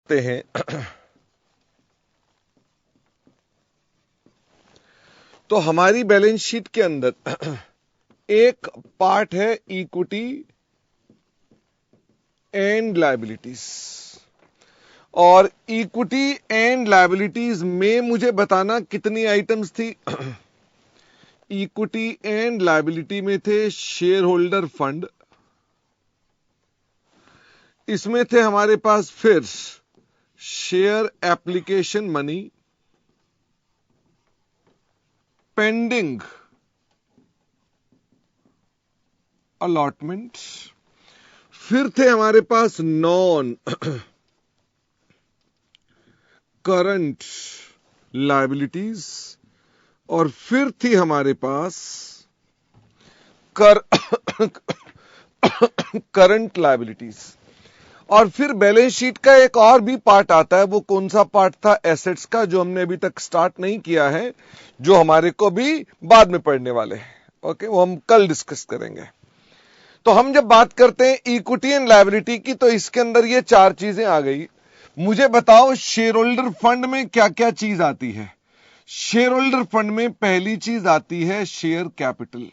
देखते हैं तो हमारी बैलेंस शीट के अंदर एक पार्ट है इक्विटी एंड लायबिलिटीज, और इक्विटी एंड लायबिलिटीज में मुझे बताना कितनी आइटम्स थी। इक्विटी एंड लायबिलिटी में थे शेयर होल्डर फंड, इसमें थे हमारे पास फिर share application money, pending allotment, फिर थे हमारे पास नॉन करंट लायबिलिटीज, और फिर थी हमारे पास करंट लायबिलिटीज। और फिर बैलेंस शीट का एक और भी पार्ट आता है, वो कौन सा पार्ट था? एसेट्स का, जो हमने अभी तक स्टार्ट नहीं किया है, जो हमारे को भी बाद में पढ़ने वाले हैं। ओके, वो हम कल डिस्कस करेंगे। तो हम जब बात करते हैं इक्विटी एंड लायबिलिटी की, तो इसके अंदर ये चार चीजें आ गई। मुझे बताओ शेयर होल्डर फंड में क्या क्या चीज आती है? शेयर होल्डर फंड में पहली चीज आती है शेयर कैपिटल,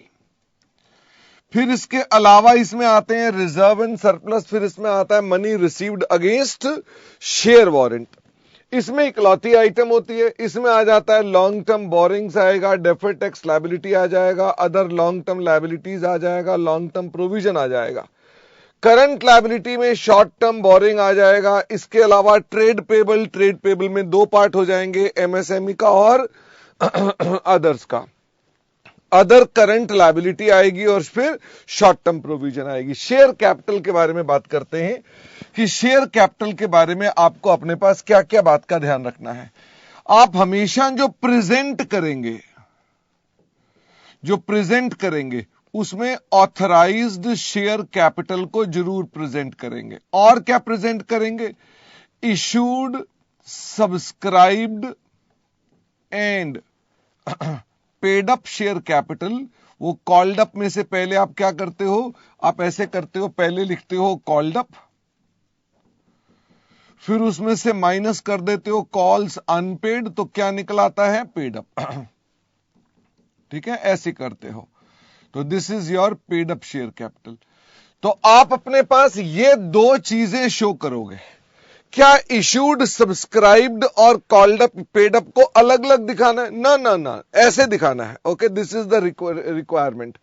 फिर इसके अलावा इसमें आते हैं रिजर्व एंड सरप्लस, फिर इसमें आता है money received against share warrant. इसमें इकलौती आइटम होती है, इसमें आ जाता है लॉन्ग टर्म बोरिंग्स आएगा, डेफर्ड टैक्स लायबिलिटी आ जाएगा, अदर लॉन्ग टर्म लायबिलिटीज आ जाएगा, लॉन्ग टर्म प्रोविजन आ जाएगा। करंट लायबिलिटी में शॉर्ट टर्म बोरिंग आ जाएगा। इसके अलावा ट्रेड पेबल में दो पार्ट हो जाएंगे, एमएसएमई का और अदर्स का। अदर करंट लायबिलिटी आएगी और फिर शॉर्ट टर्म प्रोविजन आएगी। शेयर कैपिटल के बारे में बात करते हैं कि शेयर कैपिटल के बारे में आपको अपने पास क्या क्या बात का ध्यान रखना है। आप हमेशा जो प्रेजेंट करेंगे उसमें ऑथराइज्ड शेयर कैपिटल को जरूर प्रेजेंट करेंगे। और क्या प्रेजेंट करेंगे? Issued, subscribed and paid up share capital. वो कॉल्ड अप में से पहले आप क्या करते हो? आप ऐसे करते हो, पहले लिखते हो कॉल्ड अप, फिर उसमें से माइनस कर देते हो कॉल्स अनपेड, तो क्या निकल आता है? Paid up. ठीक है, ऐसे करते हो। तो this is your paid up share capital. तो आप अपने पास ये दो चीजें शो करोगे। क्या इशूड, सब्सक्राइब्ड और कॉल्ड अप, पेड अप को अलग अलग दिखाना है? ना ना ना, ऐसे दिखाना है। Okay, this is the requirement.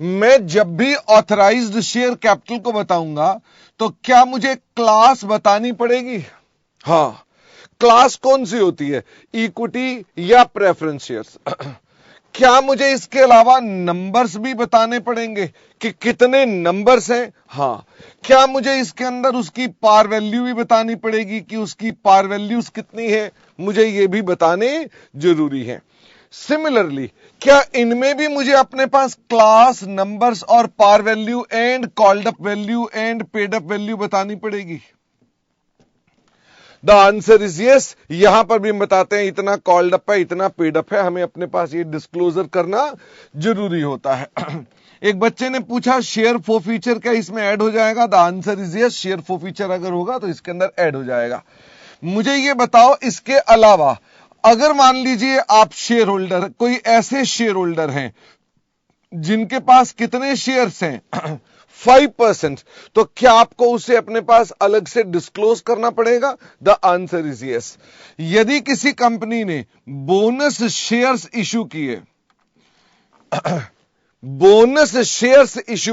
मैं जब भी ऑथराइज्ड शेयर कैपिटल को बताऊंगा तो क्या मुझे क्लास बतानी पड़ेगी? हां, क्लास कौन सी होती है? इक्विटी या प्रेफरेंस शेयर्स। क्या मुझे इसके अलावा नंबर्स भी बताने पड़ेंगे कि कितने नंबर्स हैं? हां। क्या मुझे इसके अंदर उसकी पार वैल्यू भी बतानी पड़ेगी कि उसकी पार वैल्यूज कितनी है? मुझे ये भी बताने जरूरी है। सिमिलरली, क्या इनमें भी मुझे अपने पास क्लास, नंबर्स और par value and called up value and paid up value बतानी पड़ेगी? The answer is yes. यहां पर भी हम बताते हैं इतना कॉल्ड अप है, इतना पेड अप है, हमें अपने पास ये डिस्क्लोजर करना जरूरी होता है। एक बच्चे ने पूछा शेयर फोरफीचर क्या इसमें ऐड हो जाएगा? The answer is yes, share forfeiture अगर होगा तो इसके अंदर ऐड हो जाएगा। मुझे ये बताओ, इसके अलावा अगर मान लीजिए आप शेयर होल्डर, कोई ऐसे शेयर होल्डर हैं जिनके पास कितने शेयर्स हैं? 5%, तो क्या आपको उसे अपने पास अलग से डिस्क्लोज करना पड़ेगा? The answer is yes. यदि किसी कंपनी ने बोनस शेयर्स इशू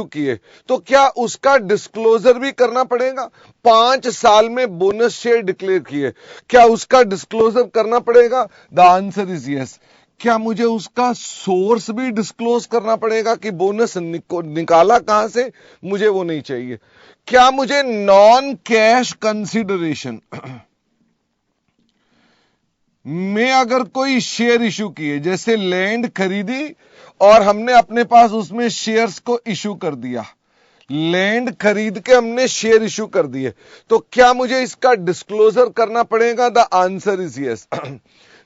किए, तो क्या उसका डिस्क्लोजर भी करना पड़ेगा? 5 साल में बोनस शेयर डिक्लेयर किए, क्या उसका डिस्क्लोजर करना पड़ेगा? The answer is yes. क्या मुझे उसका सोर्स भी डिस्क्लोज करना पड़ेगा कि बोनस निकाला कहां से? मुझे वो नहीं चाहिए। क्या मुझे नॉन कैश कंसिडरेशन में अगर कोई शेयर इशू किए, जैसे लैंड खरीदी और हमने अपने पास उसमें शेयर्स को इशू कर दिया, लैंड खरीद के हमने शेयर इशू कर दिए, तो क्या मुझे इसका डिस्क्लोजर करना पड़ेगा? The answer is yes.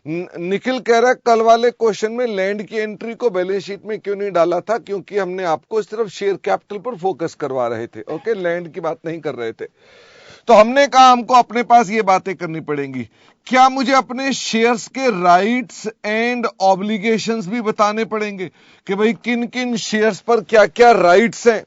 Nikhil कह रहा है कल वाले क्वेश्चन में लैंड की एंट्री को बैलेंस शीट में क्यों नहीं डाला था? क्योंकि हमने आपको सिर्फ शेयर कैपिटल पर फोकस करवा रहे थे। ओके, लैंड की बात नहीं कर रहे थे। तो हमने कहा हमको अपने पास ये बातें करनी पड़ेंगी। क्या मुझे अपने शेयर्स के राइट्स एंड ऑब्लिगेशंस भी बताने पड़ेंगे कि भाई किन किन शेयर्स पर क्या क्या राइट्स हैं,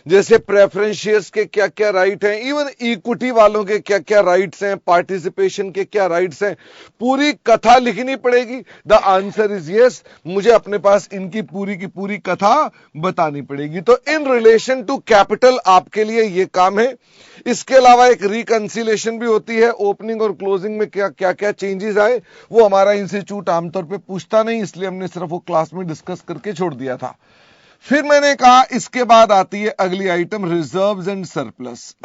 जैसे प्रेफरेंस शेयर्स के क्या क्या राइट हैं, इवन इक्विटी वालों के क्या क्या राइट्स हैं, पार्टिसिपेशन के क्या राइट्स हैं, पूरी कथा लिखनी पड़ेगी। द आंसर इज यस, मुझे अपने पास इनकी पूरी की पूरी कथा बतानी पड़ेगी। तो इन रिलेशन टू कैपिटल आपके लिए ये काम है। इसके अलावा एक रिकंसिलेशन भी होती है, ओपनिंग और क्लोजिंग में क्या क्या क्या चेंजेस आए, वो हमारा इंस्टीट्यूट आमतौर पर पूछता नहीं, इसलिए हमने सिर्फ वो क्लास में डिस्कस करके छोड़ दिया था। फिर मैंने कहा इसके बाद आती है अगली आइटम, रिजर्व्स एंड सरप्लस।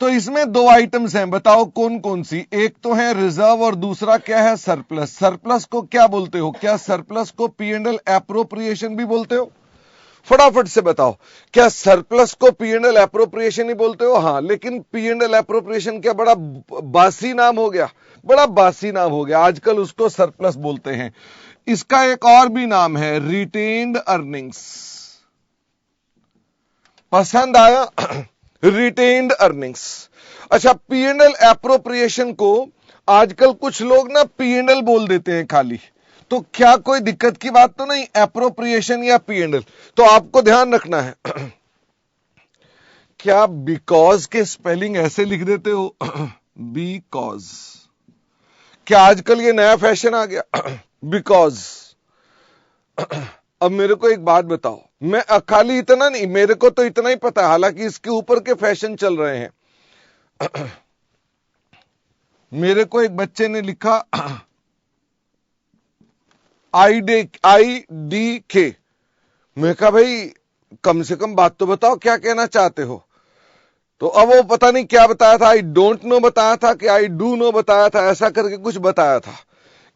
तो इसमें दो आइटम्स हैं, बताओ कौन कौन सी। एक तो है रिजर्व और दूसरा क्या है, सरप्लस। सरप्लस को क्या बोलते हो? क्या सरप्लस को P&L एप्रोप्रिएशन भी बोलते हो? फटाफट से बताओ, क्या सरप्लस को P&L एप्रोप्रिएशन ही बोलते हो? हाँ, लेकिन P&L एप्रोप्रिएशन क्या बड़ा बासी नाम हो गया, बड़ा बासी नाम हो गया, आजकल उसको सरप्लस बोलते हैं। इसका एक और भी नाम है, रिटेन्ड अर्निंग्स। पसंद आया? Retained earnings. अच्छा, P&L एप्रोप्रिएशन को आजकल कुछ लोग ना P&L बोल देते हैं खाली, तो क्या कोई दिक्कत की बात तो नहीं, एप्रोप्रिएशन या P&L? तो आपको ध्यान रखना है, क्या बिकॉज के स्पेलिंग ऐसे लिख देते हो? बिकॉज। क्या आजकल ये नया फैशन आ गया? बिकॉज। अब मेरे को एक बात बताओ, मैं खाली इतना नहीं, मेरे को तो इतना ही पता है, हालांकि इसके ऊपर के फैशन चल रहे हैं। मेरे को एक बच्चे ने लिखा IDK। मैं कहा भाई कम से कम बात तो बताओ, क्या कहना चाहते हो? तो अब वो पता नहीं क्या बताया था, आई डोंट नो बताया था कि आई डू नो बताया था, ऐसा करके कुछ बताया था।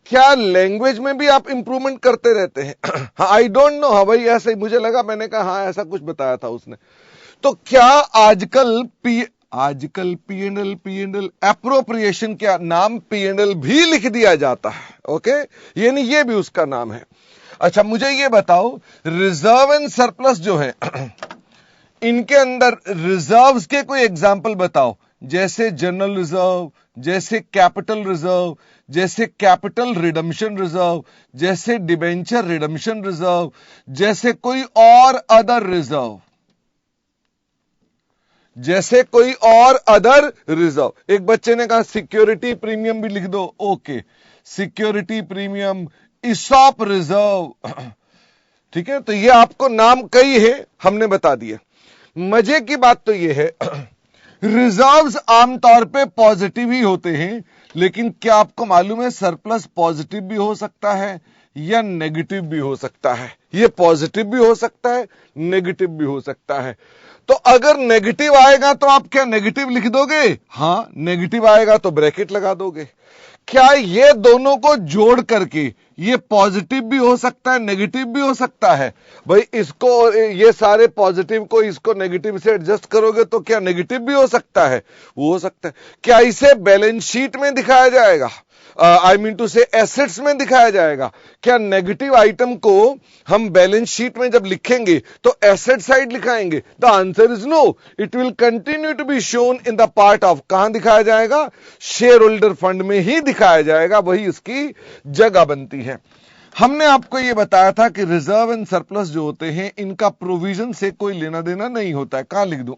क्या लैंग्वेज में भी आप इंप्रूवमेंट करते रहते हैं? हाँ, आई डोंट नो, हाँ भाई ऐसा ही मुझे लगा, मैंने कहा हाँ ऐसा कुछ बताया था उसने। तो क्या आजकल P&L एप्रोप्रिएशन क्या नाम P&L भी लिख दिया जाता है? ओके, यानी ये भी उसका नाम है। अच्छा, मुझे ये बताओ, रिजर्व एंड सरप्लस जो है, इनके अंदर रिजर्व्स के कोई एग्जाम्पल बताओ, जैसे जनरल रिजर्व, जैसे कैपिटल रिजर्व, जैसे कैपिटल रिडम्पशन रिजर्व, जैसे डिबेंचर रिडम्पशन रिजर्व, जैसे कोई और अदर रिजर्व, जैसे कोई और अदर रिजर्व। एक बच्चे ने कहा सिक्योरिटी प्रीमियम भी लिख दो। Okay, security premium, ESOP reserve, ठीक है। तो ये आपको नाम कई है, हमने बता दिए। मजे की बात तो ये है, रिजर्व्स आमतौर पे पॉजिटिव ही होते हैं, लेकिन क्या आपको मालूम है सरप्लस पॉजिटिव भी हो सकता है या नेगेटिव भी हो सकता है? ये पॉजिटिव भी हो सकता है, नेगेटिव भी हो सकता है। तो अगर नेगेटिव आएगा तो आप क्या नेगेटिव लिख दोगे? हां, नेगेटिव आएगा तो ब्रैकेट लगा दोगे। क्या ये दोनों को जोड़ करके ये पॉजिटिव भी हो सकता है, नेगेटिव भी हो सकता है? भाई इसको, ये सारे पॉजिटिव को इसको नेगेटिव से एडजस्ट करोगे तो क्या नेगेटिव भी हो सकता है? वो हो सकता है। क्या इसे बैलेंस शीट में दिखाया जाएगा? आई मीन टू से एसेट्स में दिखाया जाएगा? क्या नेगेटिव आइटम को हम बैलेंस शीट में जब लिखेंगे तो एसेट साइड लिखाएंगे? The answer is no, it will continue to be shown in the part of, कहां दिखाया जाएगा? शेयर होल्डर फंड में ही दिखाया जाएगा, वही इसकी जगह बनती है। हमने आपको यह बताया था कि रिजर्व एंड सरप्लस जो होते हैं इनका प्रोविजन से कोई लेना देना नहीं होता है। कहां लिख दूं?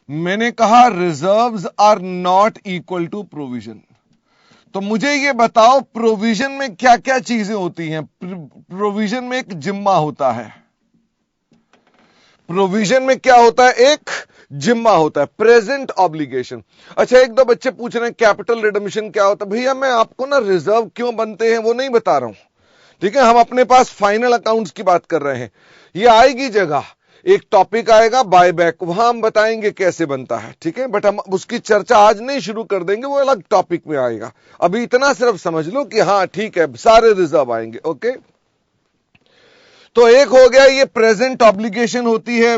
मैंने कहा reserves are not equal to provision. तो मुझे ये बताओ प्रोविजन में क्या क्या चीजें होती हैं? प्रोविजन में एक जिम्मा होता है, प्रोविजन में क्या होता है? एक जिम्मा होता है, प्रेजेंट ऑब्लिगेशन। अच्छा, एक दो बच्चे पूछ रहे हैं कैपिटल रिडम्पशन क्या होता है? भैया मैं आपको ना रिजर्व क्यों बनते हैं वो नहीं बता रहा हूं, ठीक है। हम अपने पास फाइनल अकाउंट्स की बात कर रहे हैं। ये आएगी जगह, एक टॉपिक आएगा बायबैक, वहां हम बताएंगे कैसे बनता है, ठीक है। बट हम उसकी चर्चा आज नहीं शुरू कर देंगे, वो अलग टॉपिक में आएगा। अभी इतना सिर्फ समझ लो कि हाँ ठीक है, सारे रिजर्व आएंगे। ओके, तो एक हो गया, ये प्रेजेंट ऑब्लिगेशन होती है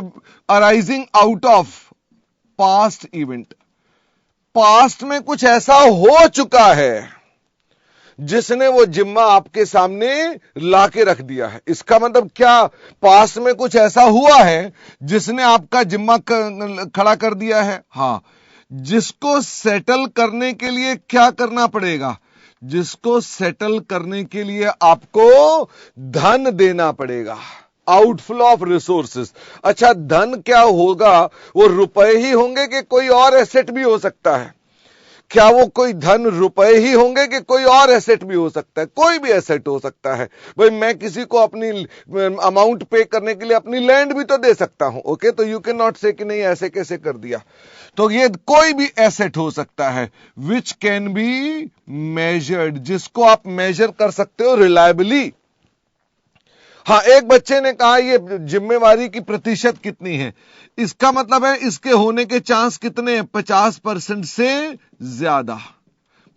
arising out of past event. Past में कुछ ऐसा हो चुका है जिसने वो जिम्मा आपके सामने लाके रख दिया है। इसका मतलब क्या पास में कुछ ऐसा हुआ है जिसने आपका जिम्मा खड़ा कर दिया है? हां, जिसको सेटल करने के लिए क्या करना पड़ेगा? जिसको सेटल करने के लिए आपको धन देना पड़ेगा, आउटफ्लो ऑफ रिसोर्सेस। अच्छा, धन क्या होगा? वो रुपए ही होंगे कि कोई और एसेट भी हो सकता है? क्या वो कोई धन रुपए ही होंगे कि कोई और एसेट भी हो सकता है? कोई भी एसेट हो सकता है। भाई मैं किसी को अपनी अमाउंट पे करने के लिए अपनी लैंड भी तो दे सकता हूं। ओके, तो यू कैन नॉट से कि नहीं ऐसे कैसे कर दिया। तो ये कोई भी एसेट हो सकता है विच कैन बी मेजर्ड, जिसको आप मेजर कर सकते हो रिलायबली। हां, एक बच्चे ने कहा ये जिम्मेवारी की प्रतिशत कितनी है? इसका मतलब है इसके होने के चांस कितने हैं? 50% से ज्यादा,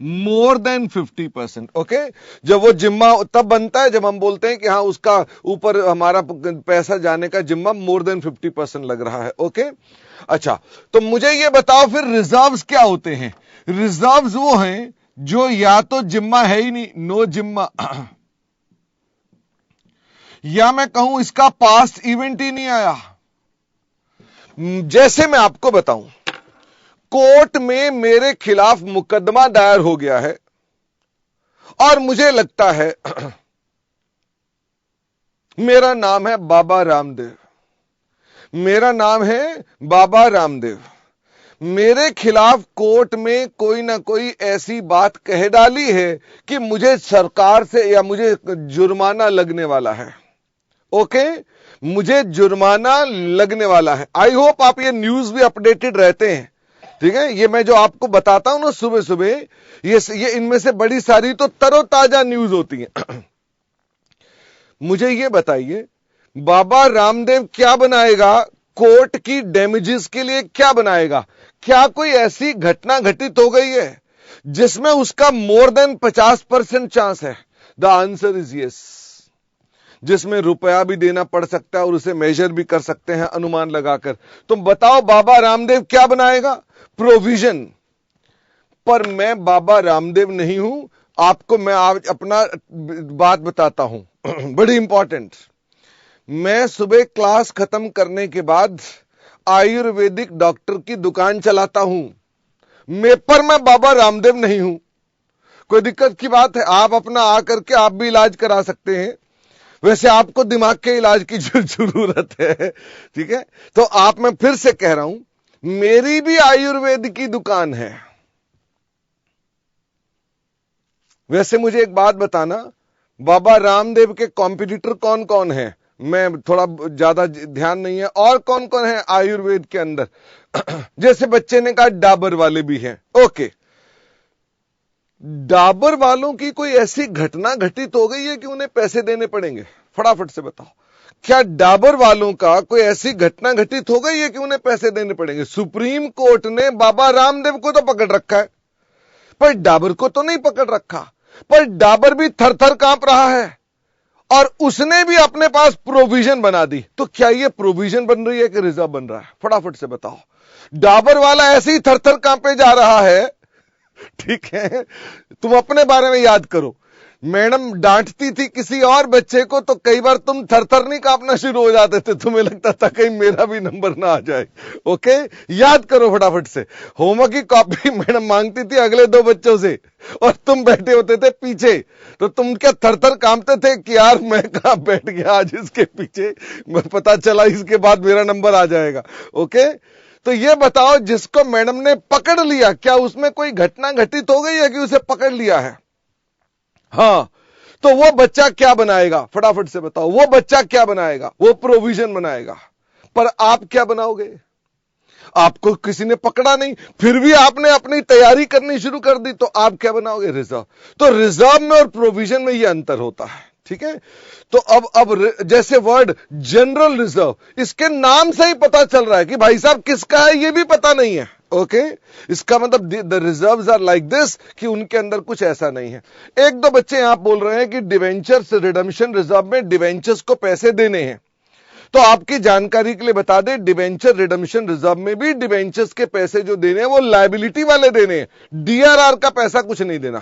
मोर देन 50%। ओके, जब वो जिम्मा तब बनता है जब हम बोलते हैं कि हां उसका ऊपर हमारा पैसा जाने का जिम्मा मोर देन 50% लग रहा है। ओके, अच्छा, तो मुझे ये बताओ फिर रिजर्व्स क्या होते हैं? रिजर्व्स वो हैं जो या तो जिम्मा है ही नहीं, नो जिम्मा, या मैं कहूं इसका पास्ट इवेंट ही नहीं आया। जैसे मैं आपको बताऊं, कोर्ट में मेरे खिलाफ मुकदमा दायर हो गया है और मुझे लगता है मेरा नाम है बाबा रामदेव, मेरा नाम है बाबा रामदेव, मेरे खिलाफ कोर्ट में कोई ना कोई ऐसी बात कह डाली है कि मुझे सरकार से या मुझे जुर्माना लगने वाला है। ओके, मुझे जुर्माना लगने वाला है। आई होप आप ये न्यूज भी अपडेटेड रहते हैं। ठीक है, ये मैं जो आपको बताता हूं ना सुबह सुबह, ये इनमें से बड़ी सारी तो तरोताजा न्यूज होती हैं। मुझे ये बताइए, बाबा रामदेव क्या बनाएगा? कोर्ट की डैमेजेस के लिए क्या बनाएगा? क्या कोई ऐसी घटना घटित हो गई है जिसमें उसका मोर देन 50% चांस है? The answer is yes. जिसमें रुपया भी देना पड़ सकता है और उसे मेजर भी कर सकते हैं अनुमान लगाकर। तुम बताओ बाबा रामदेव क्या बनाएगा? प्रोविजन। पर मैं बाबा रामदेव नहीं हूं। आपको मैं आज अपना बात बताता हूं बड़ी इंपॉर्टेंट। मैं सुबह क्लास खत्म करने के बाद आयुर्वेदिक डॉक्टर की दुकान चलाता हूं। पर मैं बाबा रामदेव नहीं हूं। कोई दिक्कत की बात है? आप अपना आकर के आप भी इलाज करा सकते हैं। वैसे आपको दिमाग के इलाज की जरूरत है। ठीक है, तो आप, मैं फिर से कह रहा हूं, मेरी भी आयुर्वेद की दुकान है। वैसे मुझे एक बात बताना, बाबा रामदेव के कॉम्पिटिटर कौन कौन है? मैं थोड़ा ज्यादा ध्यान नहीं है, और कौन कौन है आयुर्वेद के अंदर? जैसे बच्चे ने कहा डाबर वाले भी हैं। ओके, डाबर वालों की कोई ऐसी घटना घटित हो गई है कि उन्हें पैसे देने पड़ेंगे? फटाफट से बताओ, क्या डाबर वालों का कोई ऐसी घटना घटित हो गई है कि उन्हें पैसे देने पड़ेंगे? सुप्रीम कोर्ट ने बाबा रामदेव को तो पकड़ रखा है, पर डाबर को तो नहीं पकड़ रखा। पर डाबर भी थर थर कांप रहा है और उसने भी अपने पास प्रोविजन बना दी। तो क्या ये प्रोविजन बन रही है कि रिजर्व बन रहा है? फटाफट से बताओ। डाबर वाला ऐसे ही थर थर कांपे जा रहा है। ठीक है, तुम अपने बारे में याद करो। मैडम डांटती थी किसी और बच्चे को तो कई बार तुम थरथर नहीं कांपना शुरू हो जाते थे, तुम्हें लगता था कहीं मेरा भी नंबर ना आ जाए। ओके, याद करो फटाफट से। होमवर्क की कॉपी मैडम मांगती थी अगले 2 बच्चों से और तुम बैठे होते थे पीछे, तो तुम क्या थरथर कांपते थे कि यार मैं कहां बैठ गया आज इसके पीछे, पता चला इसके बाद मेरा नंबर आ जाएगा। ओके, तो ये बताओ, जिसको मैडम ने पकड़ लिया, क्या उसमें कोई घटना घटित हो गई है कि उसे पकड़ लिया है? हां, तो वो बच्चा क्या बनाएगा? फटाफट से बताओ, वो बच्चा क्या बनाएगा? वो प्रोविजन बनाएगा। पर आप क्या बनाओगे? आपको किसी ने पकड़ा नहीं, फिर भी आपने अपनी तैयारी करनी शुरू कर दी, तो आप क्या बनाओगे? रिजर्व। तो रिजर्व में और प्रोविजन में यह अंतर होता है। ठीक है, तो अब जैसे वर्ड जनरल रिजर्व, इसके नाम से ही पता चल रहा है कि भाई साहब किसका है ये भी पता नहीं है। ओके, इसका मतलब the reserves are like this, कि उनके अंदर कुछ ऐसा नहीं है। 1-2 बच्चे यहां बोल रहे हैं कि डिवेंचर्स रिडेम्पशन रिजर्व में डिवेंचर्स को पैसे देने हैं। तो आपकी जानकारी के लिए बता दें, डिवेंचर रिडेम्पशन रिजर्व में भी डिवेंचर्स के पैसे जो देने हैं वो लायबिलिटी वाले देने हैं, डीआरआर का पैसा कुछ नहीं देना।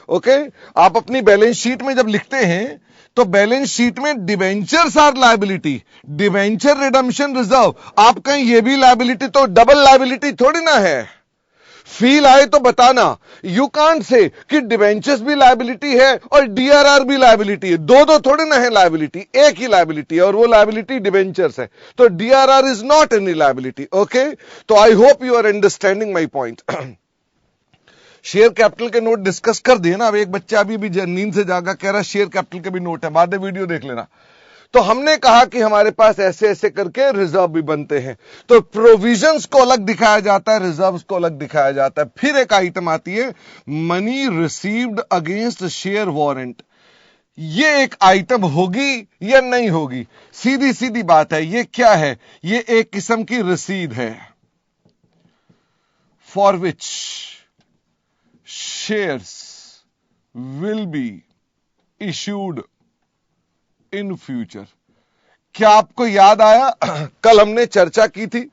ओके, आप अपनी बैलेंस शीट में जब लिखते हैं तो बैलेंस शीट में debentures are liability, debenture redemption reserve, आप कहीं ये भी लायबिलिटी तो डबल लायबिलिटी थोड़ी ना है। फील आए तो बताना, यू कांट से कि डिवेंचर्स भी लायबिलिटी है और डीआरआर भी लायबिलिटी है, दो दो थोड़े ना है लायबिलिटी, एक ही लायबिलिटी है और वो लायबिलिटी डिवेंचर्स है, तो DRR is not any liability. Okay, तो I hope you are understanding my point. Share capital के नोट डिस्कस कर दिए ना। अब एक बच्चा अभी भी नींद से जागा कह रहा शेयर कैपिटल के भी नोट है, बाद में वीडियो देख लेना। तो हमने कहा कि हमारे पास ऐसे ऐसे करके रिजर्व भी बनते हैं, तो प्रोविजंस को अलग दिखाया जाता है, रिजर्व्स को अलग दिखाया जाता है। फिर एक आइटम आती है money received against share warrant. ये एक आइटम होगी या नहीं होगी? सीधी सीधी बात है, ये क्या है? ये एक किस्म की रसीद है for which shares will be issued in future। क्या आपको याद आया कल हमने चर्चा की थी,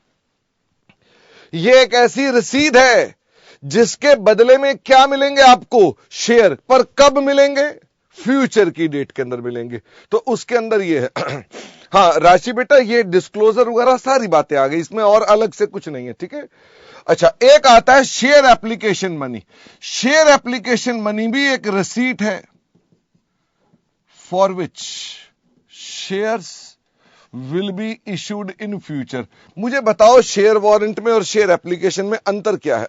यह एक ऐसी रसीद है जिसके बदले में क्या मिलेंगे आपको? शेयर। पर कब मिलेंगे? फ्यूचर की डेट के अंदर मिलेंगे। तो उसके अंदर ये है हाँ राशि बेटा, ये डिस्क्लोजर वगैरह सारी बातें आ गई, इसमें और अलग से कुछ नहीं है, ठीक है। अच्छा, एक आता है share application money. Share application money भी एक रसीट है for which shares will be issued in future. मुझे बताओ शेयर वारंट में और शेयर एप्लीकेशन में अंतर क्या है?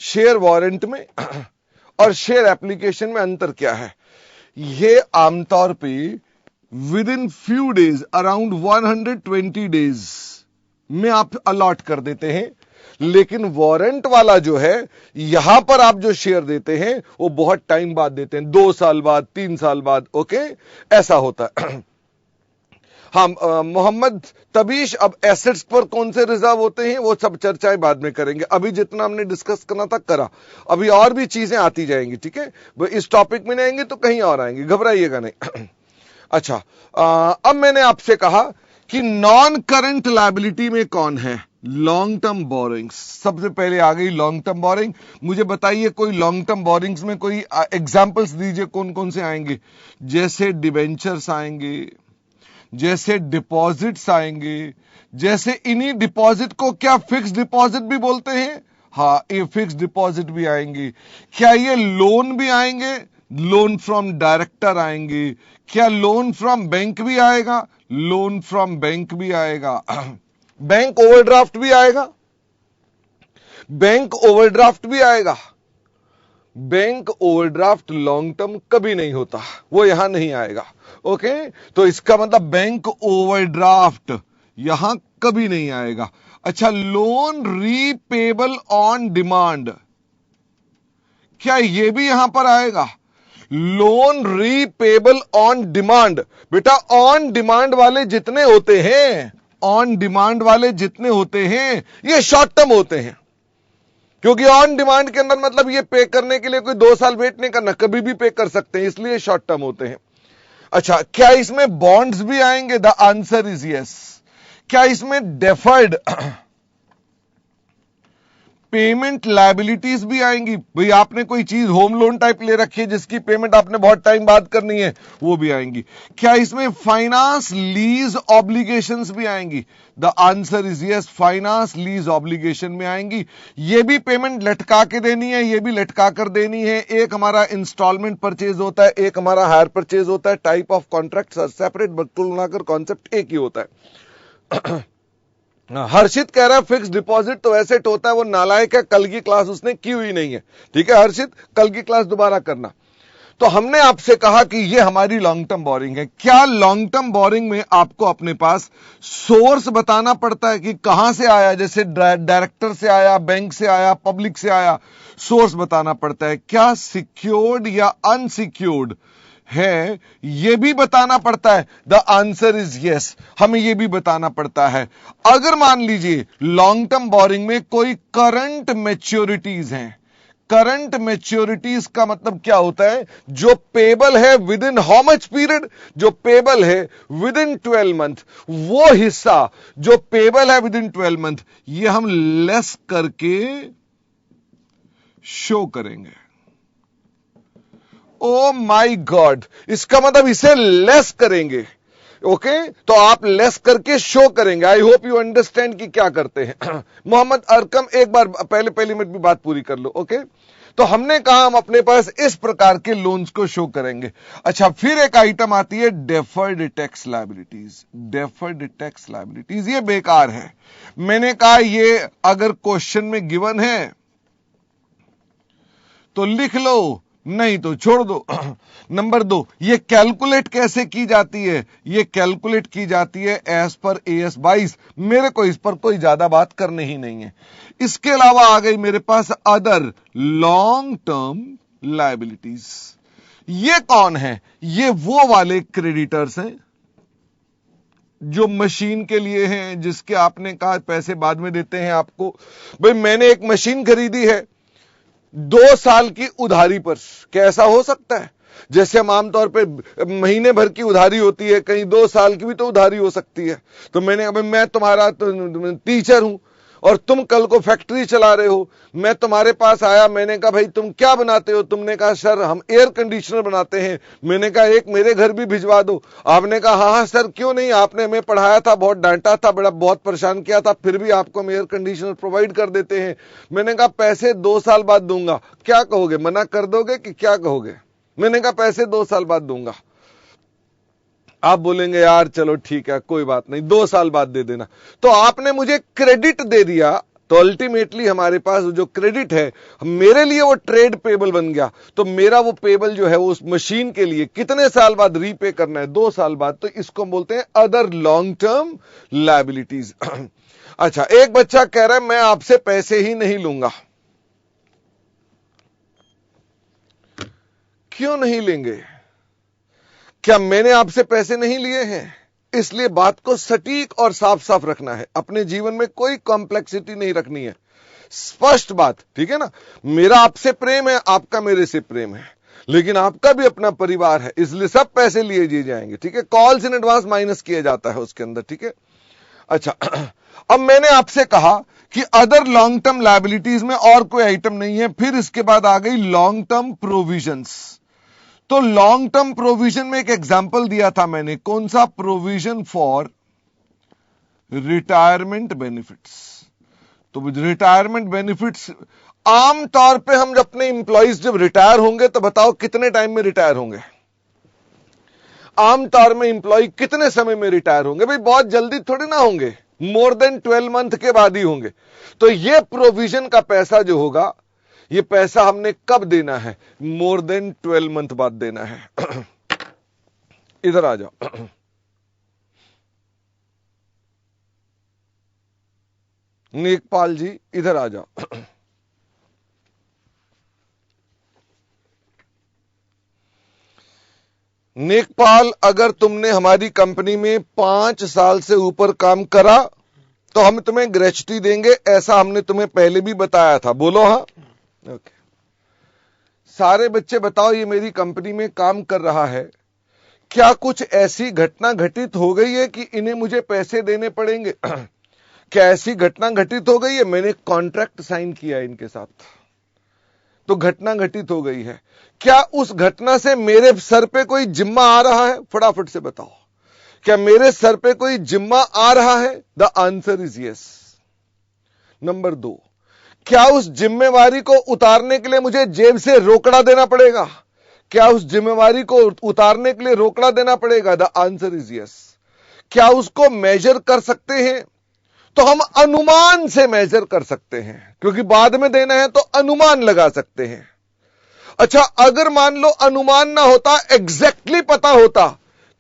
शेयर वारंट में और शेयर एप्लीकेशन में अंतर क्या है? यह आमतौर पे with in few days, around 120 days में आप अलॉट कर देते हैं, लेकिन वारंट वाला जो है, यहां पर आप जो शेयर देते हैं वो बहुत टाइम बाद देते हैं, 2 साल बाद, 3 साल बाद। ओके, ऐसा होता है। हाँ मोहम्मद तबीश, अब एसेट्स पर कौन से रिजर्व होते हैं वो सब चर्चाएं बाद में करेंगे, अभी जितना हमने डिस्कस करना था करा, अभी और भी चीजें आती जाएंगी, ठीक है। इस टॉपिक में नहीं आएंगे तो कहीं और आएंगे, घबराइएगा नहीं। अच्छा, अब मैंने आपसे कहा कि नॉन करंट लायबिलिटी में कौन है? Long term borrowings. सबसे पहले आ गई लॉन्ग टर्म बोरिंग। मुझे बताइए कोई लॉन्ग टर्म बोरिंग्स में कोई एग्जांपल्स दीजिए, कौन कौन से आएंगे? जैसे डिबेंचर्स आएंगे, जैसे डिपॉजिट्स आएंगे, जैसे इन्हीं डिपॉजिट को क्या फिक्स डिपॉजिट भी बोलते हैं? हाँ, ये फिक्स डिपॉजिट भी आएंगे। क्या ये लोन भी आएंगे? लोन फ्रॉम डायरेक्टर आएंगे। क्या लोन फ्रॉम बैंक भी आएगा? लोन फ्रॉम बैंक भी आएगा। बैंक ओवरड्राफ्ट भी आएगा, बैंक ओवरड्राफ्ट भी आएगा। बैंक ओवरड्राफ्ट लॉन्ग टर्म कभी नहीं होता, वो यहां नहीं आएगा। ओके, तो इसका मतलब बैंक ओवरड्राफ्ट यहां कभी नहीं आएगा। अच्छा, लोन रीपेबल ऑन डिमांड, क्या ये भी यहां पर आएगा? Loan repayable on demand. बेटा ऑन डिमांड वाले जितने होते हैं, ऑन डिमांड वाले जितने होते हैं ये शॉर्ट टर्म होते हैं, क्योंकि ऑन डिमांड के अंदर मतलब ये पे करने के लिए कोई 2 साल वेट नहीं करना, कभी भी पे कर सकते हैं, इसलिए शॉर्ट टर्म होते हैं। अच्छा, क्या इसमें बॉन्ड्स भी आएंगे? The answer is yes. क्या इसमें डेफर्ड पेमेंट लायबिलिटीज भी आएंगी? भाई आपने कोई चीज होम लोन टाइप ले रखी है जिसकी पेमेंट आपने बहुत टाइम बाद करनी है, वो भी आएंगी। क्या इसमें फाइनेंस लीज ऑब्लिगेशंस भी आएंगी? The answer is yes, finance lease obligation में आएंगी। ये भी पेमेंट लटका के देनी है, ये भी लटका कर देनी है। एक हमारा इंस्टॉलमेंट परचेज होता है, एक हमारा हायर परचेज होता है। Type of contract separate, but कुल मिलाकर कॉन्सेप्ट एक ही होता है। हर्षित कह रहा है फिक्स डिपॉजिट तो एसेट होता है, वो नालायक है, कल की क्लास उसने की हुई नहीं है। ठीक है हर्षित, कल की क्लास दोबारा करना। तो हमने आपसे कहा कि ये हमारी लॉन्ग टर्म बोरिंग है। क्या लॉन्ग टर्म बोरिंग में आपको अपने पास सोर्स बताना पड़ता है कि कहां से आया? जैसे डायरेक्टर से आया, बैंक से आया, पब्लिक से आया, सोर्स बताना पड़ता है। क्या सिक्योर्ड या अनसिक्योर्ड है ये भी बताना पड़ता है? द आंसर इज यस, हमें ये भी बताना पड़ता है। अगर मान लीजिए लॉन्ग टर्म बोरिंग में कोई करंट मैच्योरिटीज हैं, करंट मैच्योरिटीज का मतलब क्या होता है? जो पेबल है with in how much period? जो पेबल है विद इन 12 मंथ, वो हिस्सा जो पेबल है विद इन 12 मंथ, ये हम लेस करके शो करेंगे। ओ माई गॉड, इसका मतलब इसे लेस करेंगे। ओके, तो आप लेस करके शो करेंगे। आई होप यू अंडरस्टैंड कि क्या करते हैं। मोहम्मद अरकम, एक बार पहले मिनट भी बात पूरी कर लो। ओके, तो हमने कहा हम अपने पास इस प्रकार के लोन्स को शो करेंगे। अच्छा, फिर एक आइटम आती है deferred tax liabilities. Deferred tax liabilities ये बेकार है। मैंने कहा ये अगर क्वेश्चन में गिवन है तो लिख लो, नहीं तो छोड़ दो। नंबर 2, ये कैलकुलेट कैसे की जाती है? ये कैलकुलेट की जाती है एज पर AS 22। मेरे को इस पर कोई ज्यादा बात करनी ही नहीं है। इसके अलावा आ गई मेरे पास अदर लॉन्ग टर्म लायबिलिटीज। ये कौन है? ये वो वाले क्रेडिटर्स हैं जो मशीन के लिए हैं, जिसके आपने कहा पैसे बाद में देते हैं आपको। भाई मैंने एक मशीन खरीदी है 2 साल की उधारी पर। कैसा हो सकता है? जैसे हम आमतौर पे महीने भर की उधारी होती है, कहीं 2 साल की भी तो उधारी हो सकती है। तो मैंने कहा मैं तुम्हारा टीचर हूं और तुम कल को फैक्ट्री चला रहे हो। मैं तुम्हारे पास आया, मैंने कहा भाई तुम क्या बनाते हो? तुमने कहा सर हम एयर कंडीशनर बनाते हैं। मैंने कहा एक मेरे घर भी भिजवा दो। आपने कहा हाँ हाँ सर, क्यों नहीं, आपने हमें पढ़ाया था, बहुत डांटा था, बड़ा बहुत परेशान किया था, फिर भी आपको हम एयर कंडीशनर प्रोवाइड कर देते हैं। मैंने कहा पैसे 2 साल बाद दूंगा। क्या कहोगे, मना कर दोगे कि क्या कहोगे? मैंने कहा पैसे 2 साल बाद दूंगा। आप बोलेंगे यार चलो ठीक है कोई बात नहीं, 2 साल बाद दे देना। तो आपने मुझे क्रेडिट दे दिया, तो अल्टीमेटली हमारे पास जो क्रेडिट है मेरे लिए वो ट्रेड पेबल बन गया। तो मेरा वो पेबल जो है वो उस मशीन के लिए कितने साल बाद रीपे करना है? 2 साल बाद। तो इसको बोलते हैं अदर लॉन्ग टर्म लायबिलिटीज। अच्छा, एक बच्चा कह रहा है मैं आपसे पैसे ही नहीं लूंगा। क्यों नहीं लेंगे? क्या मैंने आपसे पैसे नहीं लिए हैं? इसलिए बात को सटीक और साफ साफ रखना है। अपने जीवन में कोई कॉम्प्लेक्सिटी नहीं रखनी है, स्पष्ट बात, ठीक है ना? मेरा आपसे प्रेम है, आपका मेरे से प्रेम है, लेकिन आपका भी अपना परिवार है, इसलिए सब पैसे लिए दिए जाएंगे, ठीक है? कॉल्स इन एडवांस माइनस किया जाता है उसके अंदर, ठीक है? अच्छा, अब मैंने आपसे कहा कि अदर लॉन्ग टर्म लायबिलिटीज में और कोई आइटम नहीं है। फिर इसके बाद आ गई लॉन्ग टर्म प्रोविजंस। तो लॉन्ग टर्म प्रोविजन में एक एग्जांपल दिया था मैंने, कौन सा? Provision for retirement benefits. तो रिटायरमेंट बेनिफिट्स आमतौर पे हम अपने इंप्लॉइज जब रिटायर होंगे तो बताओ कितने टाइम में रिटायर होंगे? आमतौर में इंप्लॉय कितने समय में रिटायर होंगे? भाई बहुत जल्दी थोड़ी ना होंगे, मोर देन 12 मंथ के बाद ही होंगे। तो ये प्रोविजन का पैसा जो होगा, ये पैसा हमने कब देना है? मोर देन 12 मंथ बाद देना है। इधर आ जाओ। नेकपाल जी इधर आ जाओ। नेकपाल, अगर तुमने हमारी कंपनी में 5 साल से ऊपर काम करा तो हम तुम्हें ग्रेच्युटी देंगे, ऐसा हमने तुम्हें पहले भी बताया था। बोलो हाँ। ओके। सारे बच्चे बताओ, ये मेरी कंपनी में काम कर रहा है, क्या कुछ ऐसी घटना घटित हो गई है कि इन्हें मुझे पैसे देने पड़ेंगे? क्या ऐसी घटना घटित हो गई है? मैंने कॉन्ट्रैक्ट साइन किया इनके साथ, तो घटना घटित हो गई है। क्या उस घटना से मेरे सर पे कोई जिम्मा आ रहा है? फटाफट से बताओ, क्या मेरे सर पे कोई जिम्मा आ रहा है? The answer is yes. Number 2, क्या उस जिम्मेवारी को उतारने के लिए मुझे जेब से रोकड़ा देना पड़ेगा? क्या उस जिम्मेवारी को उतारने के लिए रोकड़ा देना पड़ेगा? The answer is yes. क्या उसको मेजर कर सकते हैं? तो हम अनुमान से मेजर कर सकते हैं, क्योंकि बाद में देना है तो अनुमान लगा सकते हैं। अच्छा, अगर मान लो अनुमान ना होता, एग्जैक्टली पता होता,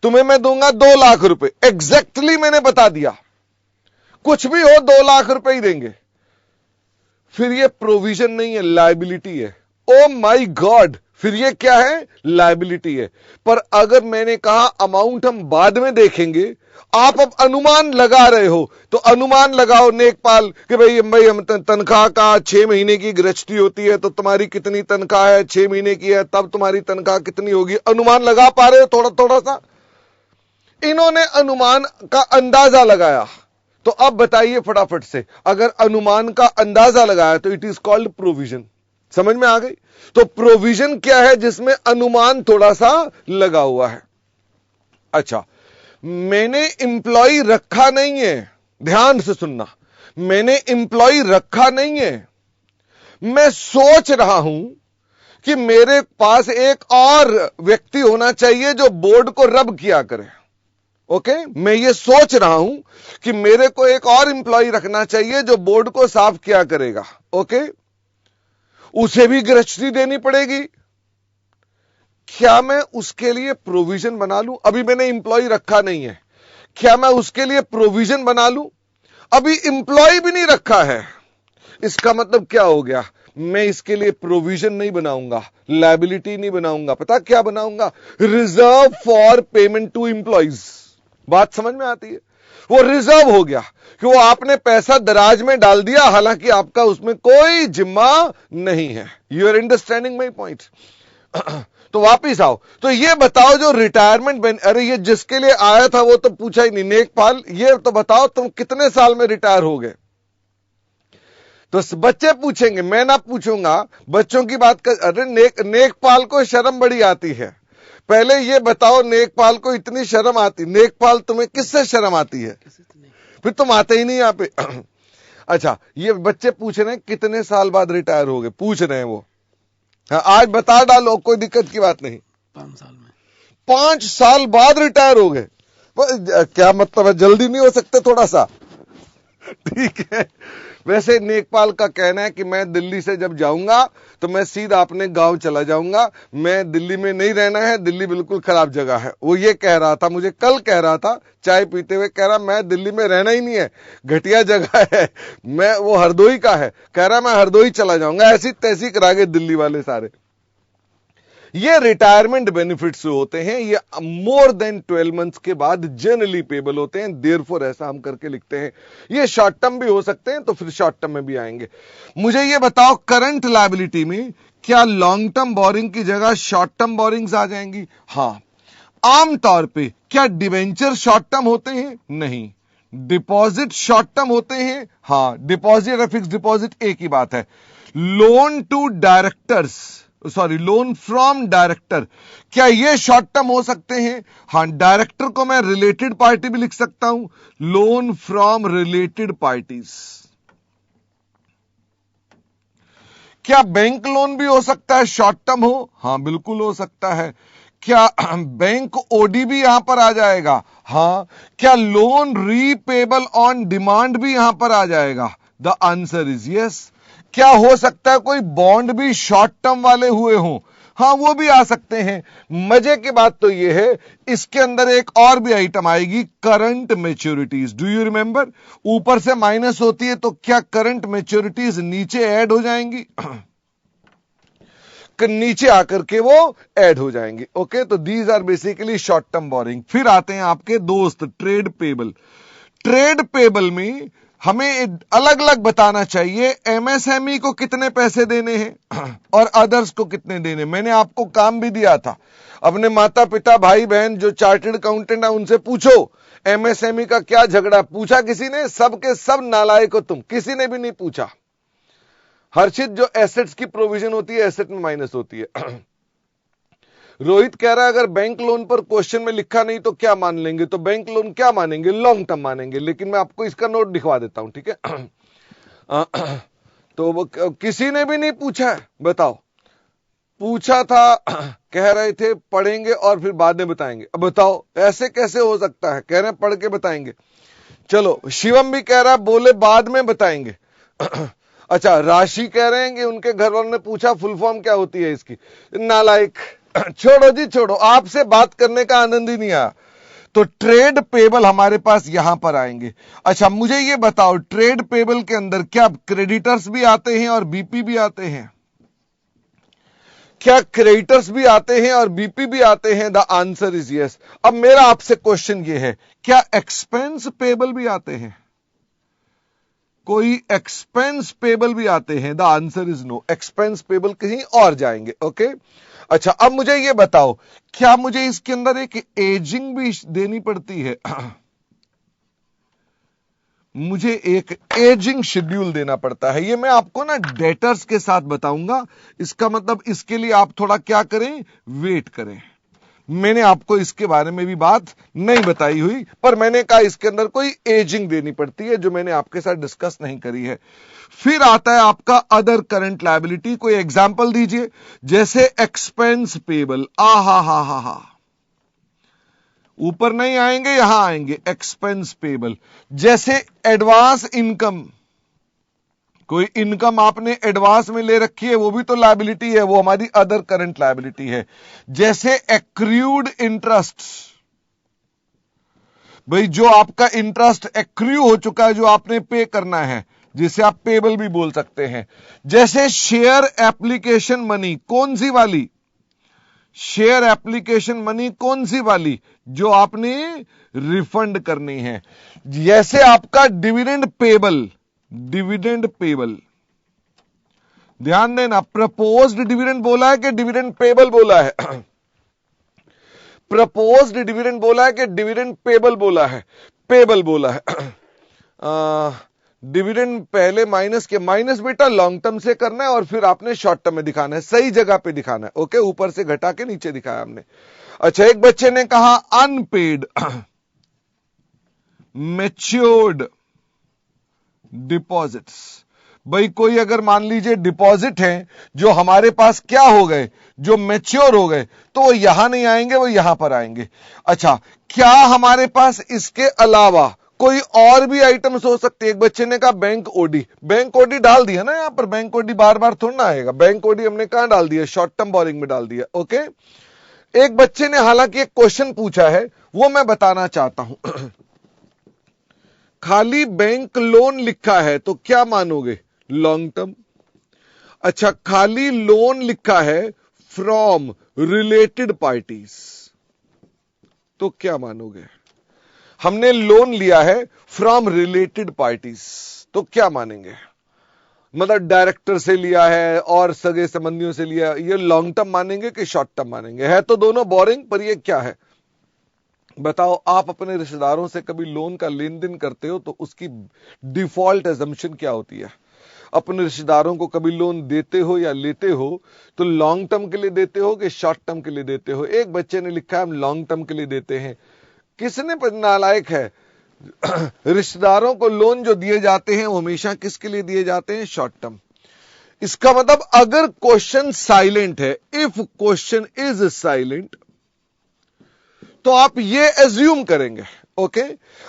तुम्हें मैं दूंगा 2 लाख रुपए, एग्जैक्टली मैंने बता दिया, कुछ भी हो 2 लाख रुपए ही देंगे, फिर ये प्रोविजन नहीं है, लायबिलिटी है। ओ माय गॉड, फिर ये क्या है? लायबिलिटी है। पर अगर मैंने कहा अमाउंट हम बाद में देखेंगे, आप अब अनुमान लगा रहे हो, तो अनुमान लगाओ नेकपाल कि भाई हम तनख्वाह का 6 महीने की ग्रेच्युटी होती है, तो तुम्हारी कितनी तनख्वाह है? 6 महीने की है, तब तुम्हारी तनख्वाह कितनी होगी? अनुमान लगा पा रहे हो थोड़ा थोड़ा सा? इन्होंने अनुमान का अंदाजा लगाया। तो अब बताइए फटाफट से, अगर अनुमान का अंदाजा लगाया तो इट इज कॉल्ड प्रोविजन। समझ में आ गई? तो प्रोविजन क्या है? जिसमें अनुमान थोड़ा सा लगा हुआ है। अच्छा, मैंने इंप्लॉय रखा नहीं है, ध्यान से सुनना, मैंने इंप्लॉय रखा नहीं है, मैं सोच रहा हूं कि मेरे पास एक और व्यक्ति होना चाहिए जो बोर्ड को रब किया करे। ओके, मैं ये सोच रहा हूं कि मेरे को एक और इंप्लॉय रखना चाहिए जो बोर्ड को साफ किया करेगा। ओके, उसे भी गृहस्थी देनी पड़ेगी। क्या मैं उसके लिए प्रोविजन बना लूं? अभी मैंने इंप्लॉय रखा नहीं है, क्या मैं उसके लिए प्रोविजन बना लूं? अभी इंप्लॉय भी नहीं रखा है। इसका मतलब क्या हो गया? मैं इसके लिए प्रोविजन नहीं बनाऊंगा, लायबिलिटी नहीं बनाऊंगा, पता क्या बनाऊंगा? Reserve for payment to employees. बात समझ में आती है? वो रिजर्व हो गया कि वो आपने पैसा दराज में डाल दिया, हालांकि आपका उसमें कोई जिम्मा नहीं है। You are understanding my point? तो वापिस आओ, तो ये बताओ जो रिटायरमेंट, अरे ये जिसके लिए आया था वो तो पूछा ही नहीं, नेकपाल, ये तो बताओ तुम कितने साल में रिटायर हो गए? तो बच्चे पूछेंगे, मैं ना पूछूंगा, बच्चों की बात कर। अरे नेकपाल को शर्म बड़ी आती है। पहले ये बताओ, नेकपाल को इतनी शर्म आती, नेकपाल तुम्हें किससे शर्म आती है? फिर तुम आते ही नहीं यहां पे। अच्छा, ये बच्चे पूछ रहे हैं कितने साल बाद रिटायर हो गए, पूछ रहे हैं वो। हाँ, आज बता डालो, कोई दिक्कत की बात नहीं। 5 साल में। 5 साल बाद रिटायर हो गए? क्या मतलब है, जल्दी नहीं हो सकते थोड़ा सा? ठीक है। वैसे नेकपाल का कहना है कि मैं दिल्ली से जब जाऊंगा तो मैं सीधा अपने गांव चला जाऊंगा, मैं दिल्ली में नहीं रहना है, दिल्ली बिल्कुल खराब जगह है। वो ये कह रहा था, मुझे कल कह रहा था चाय पीते हुए, कह रहा मैं दिल्ली में रहना ही नहीं है, घटिया जगह है। मैं, वो हरदोई का है, कह रहा मैं हरदोई चला जाऊंगा। ऐसी तैसी करा के दिल्ली वाले सारे। ये रिटायरमेंट बेनिफिट्स होते हैं, ये मोर देन 12 मंथ्स के बाद जनरली पेबल होते हैं, देयरफॉर ऐसा हम करके लिखते हैं। ये शॉर्ट टर्म भी हो सकते हैं, तो फिर शॉर्ट टर्म में भी आएंगे। मुझे ये बताओ, करंट लायबिलिटी में क्या लॉन्ग टर्म बोरिंग की जगह शॉर्ट टर्म बोरिंग्स आ जाएंगी? हां। आमतौर पे क्या डिवेंचर शॉर्ट टर्म होते हैं? नहीं। डिपॉजिट शॉर्ट टर्म होते हैं? हां। डिपॉजिट और फिक्स डिपॉजिट एक ही बात है। Loan to directors, sorry, loan from director, क्या ये शॉर्ट टर्म हो सकते हैं? हां, डायरेक्टर को मैं रिलेटेड पार्टी भी लिख सकता हूं, लोन फ्रॉम रिलेटेड पार्टीज। क्या बैंक लोन भी हो सकता है शॉर्ट टर्म हो? हां, बिल्कुल हो सकता है। क्या बैंक ओडी भी यहां पर आ जाएगा? हां। क्या लोन रीपेबल ऑन डिमांड भी यहां पर आ जाएगा? The answer is yes. क्या हो सकता है कोई बॉन्ड भी शॉर्ट टर्म वाले हुए हों? हां, वो भी आ सकते हैं। मजे की बात तो ये है, इसके अंदर एक और भी आइटम आएगी, करंट मैच्योरिटीज। Do you remember? ऊपर से माइनस होती है तो क्या करंट मैच्योरिटीज नीचे ऐड हो जाएंगी? नीचे आकर के वो ऐड हो जाएंगे। ओके, तो these are basically short term borrowing. फिर आते हैं आपके दोस्त ट्रेड पेबल। ट्रेड पेबल में हमें अलग अलग बताना चाहिए, एमएसएमई को कितने पैसे देने हैं और अदर्स को कितने देने। मैंने आपको काम भी दिया था, अपने माता पिता भाई बहन जो चार्टर्ड अकाउंटेंट है उनसे पूछो एमएसएमई का क्या झगड़ा। पूछा किसी ने? सबके सब नालायक हो तुम, किसी ने भी नहीं पूछा। हर्षित, जो एसेट्स की प्रोविजन होती है एसेट में माइनस होती है। रोहित कह रहा है अगर बैंक लोन पर क्वेश्चन में लिखा नहीं तो क्या मान लेंगे? तो बैंक लोन क्या मानेंगे? लॉन्ग टर्म मानेंगे। लेकिन मैं आपको इसका नोट दिखवा देता हूं, ठीक है? तो वो किसी ने भी नहीं पूछा है, बताओ। पूछा था, कह रहे थे पढ़ेंगे और फिर बाद में बताएंगे। अब बताओ ऐसे कैसे हो सकता है? कह रहे हैं पढ़ के बताएंगे। चलो, शिवम भी कह रहा है बोले बाद में बताएंगे। अच्छा, राशि कह रहे हैं कि उनके घर वालों ने पूछा फुल फॉर्म क्या होती है इसकी। नालायक, छोड़ो जी छोड़ो, आपसे बात करने का आनंद ही नहीं आया। तो ट्रेड पेबल हमारे पास यहां पर आएंगे। अच्छा, मुझे ये बताओ, ट्रेड पेबल के अंदर क्या क्रेडिटर्स भी आते हैं और बीपी भी आते हैं? क्या क्रेडिटर्स भी आते हैं और बीपी भी आते हैं? The answer is yes. अब मेरा आपसे क्वेश्चन ये है, क्या एक्सपेंस पेबल भी आते हैं? कोई एक्सपेंस पेबल भी आते हैं? The answer is no. Expense payable कहीं और जाएंगे। ओके, अच्छा, अब मुझे ये बताओ, क्या मुझे इसके अंदर एक एजिंग भी देनी पड़ती है? मुझे एक एजिंग शेड्यूल देना पड़ता है। ये मैं आपको ना डेटर्स के साथ बताऊंगा। इसका मतलब इसके लिए आप थोड़ा क्या करें, वेट करें। मैंने आपको इसके बारे में भी बात नहीं बताई हुई, पर मैंने कहा इसके अंदर कोई एजिंग देनी पड़ती है जो मैंने आपके साथ डिस्कस नहीं करी है। फिर आता है आपका अदर करंट लायबिलिटी। कोई एग्जांपल दीजिए, जैसे एक्सपेंस पेबल। हा, ऊपर नहीं आएंगे, यहां आएंगे, एक्सपेंस पेबल। जैसे एडवांस इनकम, कोई इनकम आपने एडवांस में ले रखी है, वो भी तो लायबिलिटी है, वो हमारी अदर करंट लायबिलिटी है। जैसे एक्रूड इंटरेस्ट, भाई जो आपका इंटरेस्ट एक्रू हो चुका है, जो आपने पे करना है, जिसे आप पेबल भी बोल सकते हैं। जैसे शेयर एप्लीकेशन मनी, कौन सी वाली, शेयर एप्लीकेशन मनी कौन सी वाली, जो आपने रिफंड करनी है। जैसे आपका डिविडेंड पेबल, डिविडेंड पेबल, ध्यान देना, प्रपोज्ड डिविडेंड बोला है कि डिविडेंड पेबल बोला है? प्रपोज्ड डिविडेंड बोला है कि डिविडेंड पेबल बोला है? पेबल बोला है। डिविडेंड पहले माइनस के, माइनस बेटा लॉन्ग टर्म से करना है और फिर आपने शॉर्ट टर्म में दिखाना है, सही जगह पे दिखाना है। ओके, ऊपर से घटा के नीचे दिखाया हमने। अच्छा, एक बच्चे ने कहा अनपेड मैच्योर्ड डिपॉजिट्स। भाई कोई अगर मान लीजिए डिपॉजिट है जो हमारे पास क्या हो गए, जो मैच्योर हो गए, तो वो यहां नहीं आएंगे, वो यहां पर आएंगे। अच्छा, क्या हमारे पास इसके अलावा कोई और भी आइटम्स हो सकते हैं? एक बच्चे ने कहा बैंक ओडी। बैंक ओडी डाल दिया ना यहां पर, बैंक ओडी बार बार थोड़ा ना आएगा। बैंक ओडी हमने कहां डाल दिया, शॉर्ट टर्म बोरिंग में डाल दिया। ओके, एक बच्चे ने हालांकि एक क्वेश्चन पूछा है, वो मैं बताना चाहता हूं। खाली बैंक लोन लिखा है तो क्या मानोगे, लॉन्ग टर्म। अच्छा, खाली लोन लिखा है फ्रॉम रिलेटेड पार्टीज, तो क्या मानोगे? हमने लोन लिया है फ्रॉम रिलेटेड पार्टीज, तो क्या मानेंगे? मतलब डायरेक्टर से लिया है और सगे संबंधियों से लिया है, ये लॉन्ग टर्म मानेंगे कि शॉर्ट टर्म मानेंगे? है तो दोनों बोरिंग, पर ये क्या है बताओ? आप अपने रिश्तेदारों से कभी लोन का लेन देन करते हो तो उसकी डिफॉल्ट एजम्पशन क्या होती है? अपने रिश्तेदारों को कभी लोन देते हो या लेते हो तो लॉन्ग टर्म के लिए देते हो कि शॉर्ट टर्म के लिए देते हो? एक बच्चे ने लिखा है हम लॉन्ग टर्म के लिए देते हैं। किसने नालायक है? रिश्तेदारों को लोन जो दिए जाते हैं वो हमेशा किसके लिए दिए जाते हैं, शॉर्ट टर्म। इसका मतलब अगर क्वेश्चन साइलेंट है, इफ क्वेश्चन इज साइलेंट, तो आप ये एज्यूम करेंगे। ओके,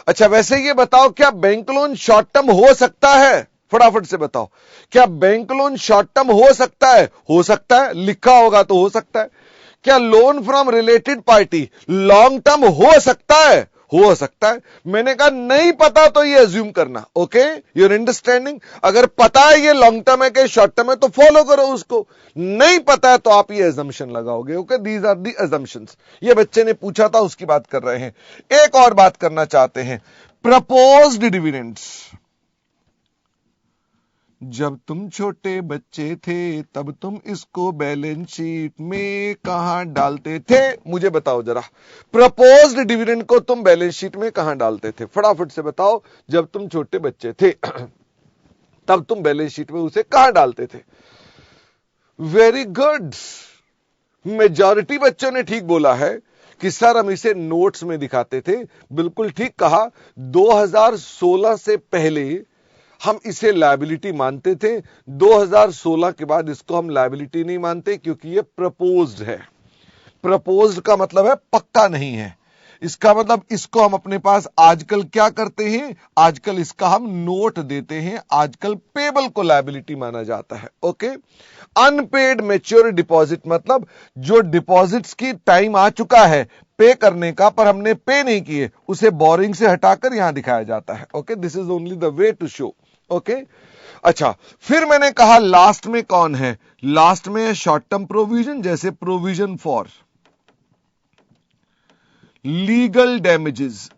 अच्छा वैसे ये बताओ, क्या बैंक लोन शॉर्ट टर्म हो सकता है? फटाफट से बताओ, क्या बैंक लोन शॉर्ट टर्म हो सकता है? हो सकता है, लिखा होगा तो हो सकता है। क्या loan from related party long term हो सकता है? हो सकता है। मैंने कहा नहीं पता तो ये अज्यूम करना। Okay, your understanding? अगर पता है ये लॉन्ग टर्म है कि शॉर्ट टर्म है तो फॉलो करो उसको, नहीं पता है तो आप ये अजम्पशन लगाओगे। Okay, these are the assumptions. ये बच्चे ने पूछा था, उसकी बात कर रहे हैं। एक और बात करना चाहते हैं, प्रपोज्ड डिविडेंड्स। जब तुम छोटे बच्चे थे तब तुम इसको बैलेंस शीट में कहां डालते थे? मुझे बताओ जरा, प्रपोज्ड डिविडेंड को तुम बैलेंस शीट में कहां डालते थे? फटाफट से बताओ, जब तुम छोटे बच्चे थे तब तुम बैलेंस शीट में उसे कहां डालते थे? वेरी गुड, मेजॉरिटी बच्चों ने ठीक बोला है कि सर हम इसे नोट्स में दिखाते थे। बिल्कुल ठीक कहा। 2016 से पहले हम इसे लायबिलिटी मानते थे, 2016 के बाद इसको हम लायबिलिटी नहीं मानते, क्योंकि ये प्रपोज्ड है। प्रपोज्ड का मतलब है पक्का नहीं है। इसका मतलब इसको हम अपने पास आजकल क्या करते हैं, आजकल इसका हम नोट देते हैं। आजकल पेबल को लायबिलिटी माना जाता है। ओके, अनपेड मैच्योर डिपॉजिट मतलब जो डिपॉजिट्स की टाइम आ चुका है पे करने का, पर हमने पे नहीं किए, उसे बोरिंग से हटाकर यहां दिखाया जाता है। Okay, this is only the way to show. Okay, अच्छा फिर मैंने कहा लास्ट में कौन है? लास्ट में है शॉर्ट टर्म प्रोविजन, जैसे प्रोविजन फॉर लीगल डैमेजेस।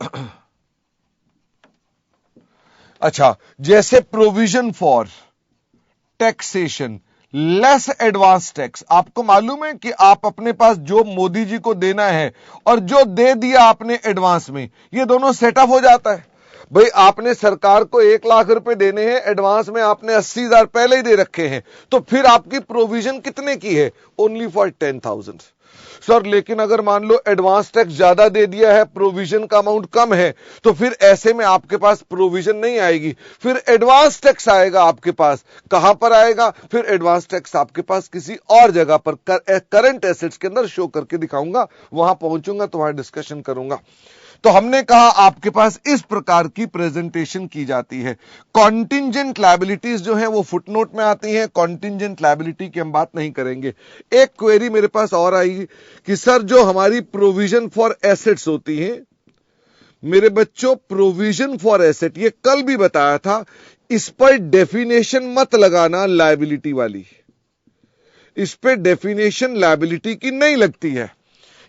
अच्छा, जैसे provision for taxation, less advance tax. आपको मालूम है कि आप अपने पास जो मोदी जी को देना है और जो दे दिया आपने एडवांस में, ये दोनों सेटअप हो जाता है। भाई आपने सरकार को 1 लाख रुपए देने हैं, एडवांस में आपने 80,000 पहले ही दे रखे हैं, तो फिर आपकी प्रोविजन कितने की है? Only for 10,000 sir. लेकिन अगर मान लो एडवांस टैक्स ज्यादा दे दिया है, प्रोविजन का अमाउंट कम है, तो फिर ऐसे में आपके पास प्रोविजन नहीं आएगी, फिर एडवांस टैक्स आएगा आपके पास। कहां पर आएगा? फिर एडवांस टैक्स आपके पास किसी और जगह पर करंट एसेट्स के अंदर शो करके दिखाऊंगा, वहां पहुंचूंगा तो वहां डिस्कशन करूंगा। तो हमने कहा आपके पास इस प्रकार की प्रेजेंटेशन की जाती है। कॉन्टिंजेंट लायबिलिटीज जो है वो फुटनोट में आती हैं, कॉन्टिंजेंट लायबिलिटी की हम बात नहीं करेंगे। एक क्वेरी मेरे पास और आई कि सर जो हमारी प्रोविजन फॉर एसेट्स होती है, मेरे बच्चों प्रोविजन फॉर एसेट, ये कल भी बताया था, इस पर डेफिनेशन मत लगाना लायबिलिटी वाली, इस पर डेफिनेशन लायबिलिटी की नहीं लगती है,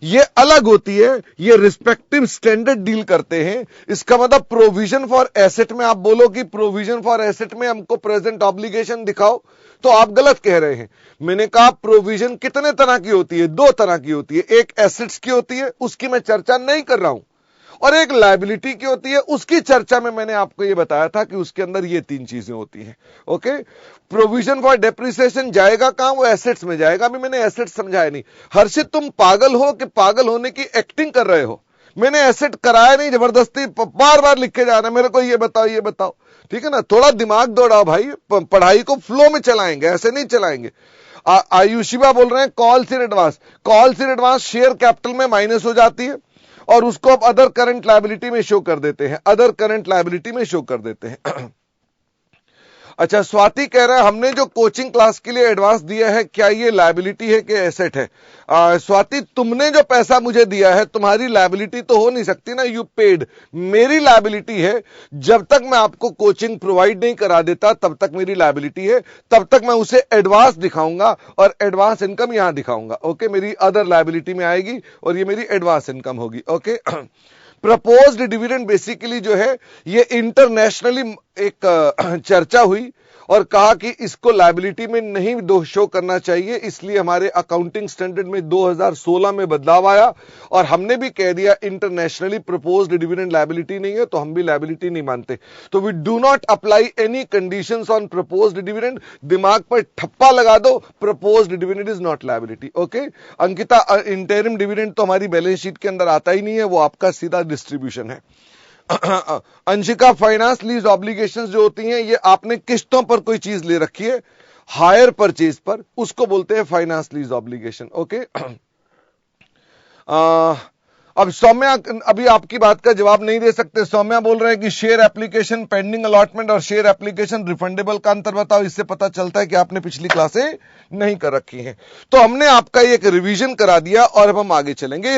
ये अलग होती है, ये रिस्पेक्टिव स्टैंडर्ड डील करते हैं। इसका मतलब प्रोविजन फॉर एसेट में आप बोलो कि प्रोविजन फॉर एसेट में हमको प्रेजेंट ऑब्लिगेशन दिखाओ, तो आप गलत कह रहे हैं। मैंने कहा प्रोविजन कितने तरह की होती है? 2 तरह की होती है, एक एसेट्स की होती है, उसकी मैं चर्चा नहीं कर रहा हूं, और एक लायबिलिटी की होती है, उसकी चर्चा में मैंने आपको यह बताया था कि उसके अंदर ये 3 चीजें होती हैं। ओके, प्रोविजन फॉर डेप्रिसिएशन जाएगा कहां? वो एसेट्स में जाएगा। अभी मैंने एसेट्स समझाया नहीं। हर्षित तुम पागल हो कि पागल होने की एक्टिंग कर रहे हो? मैंने एसेट कराया नहीं, जबरदस्ती बार बार लिख के जा रहा है मेरे को, ये बताओ ये बताओ, ठीक है ना? थोड़ा दिमाग दौड़ाओ भाई, पढ़ाई को फ्लो में चलाएंगे, ऐसे नहीं चलाएंगे। आयुषिबा बोल रहे हैं calls in advance, calls in advance share capital में माइनस हो जाती है और उसको अब अदर करंट लायबिलिटी में शो कर देते हैं, अदर करंट लायबिलिटी में शो कर देते हैं। अच्छा, स्वाति कह रहा है हमने जो कोचिंग क्लास के लिए एडवांस दिया है, क्या ये लायबिलिटी है कि एसेट है? स्वाति, तुमने जो पैसा मुझे दिया है तुम्हारी लायबिलिटी तो हो नहीं सकती ना, यू पेड। मेरी लायबिलिटी है, जब तक मैं आपको कोचिंग प्रोवाइड नहीं करा देता तब तक मेरी लायबिलिटी है, तब तक मैं उसे एडवांस दिखाऊंगा और एडवांस इनकम यहां दिखाऊंगा। ओके, मेरी अदर लायबिलिटी में आएगी और ये मेरी एडवांस इनकम होगी। ओके, प्रपोज्ड डिविडेंड बेसिकली जो है ये इंटरनेशनली एक चर्चा हुई और कहा कि इसको लायबिलिटी में नहीं शो करना चाहिए, इसलिए हमारे अकाउंटिंग स्टैंडर्ड में 2016 में बदलाव आया और हमने भी कह दिया इंटरनेशनली प्रपोज्ड डिविडेंड लायबिलिटी नहीं है, तो हम भी लायबिलिटी नहीं मानते। तो we do not apply any conditions on proposed dividend. दिमाग पर ठप्पा लगा दो, proposed dividend is not liability. Okay Ankita, interim dividend तो हमारी बैलेंस शीट के अंदर आता ही नहीं है, वो आपका सीधा डिस्ट्रीब्यूशन है। अंशिका, फाइनेंस लीज ऑब्लिगेशंस जो होती हैं, ये आपने किस्तों पर कोई चीज ले रखी है, हायर परचेज पर, उसको बोलते हैं फाइनेंस लीज ऑब्लिगेशन। ओके, अब सौम्या अभी आपकी बात का जवाब नहीं दे सकते। सौम्या बोल रहे हैं कि शेयर एप्लीकेशन पेंडिंग अलॉटमेंट और शेयर एप्लीकेशन रिफंडेबल का अंतर बताओ। इससे पता चलता है कि आपने पिछली क्लासें नहीं कर रखी हैं। तो हमने आपका एक रिवीजन करा दिया और अब हम आगे चलेंगे।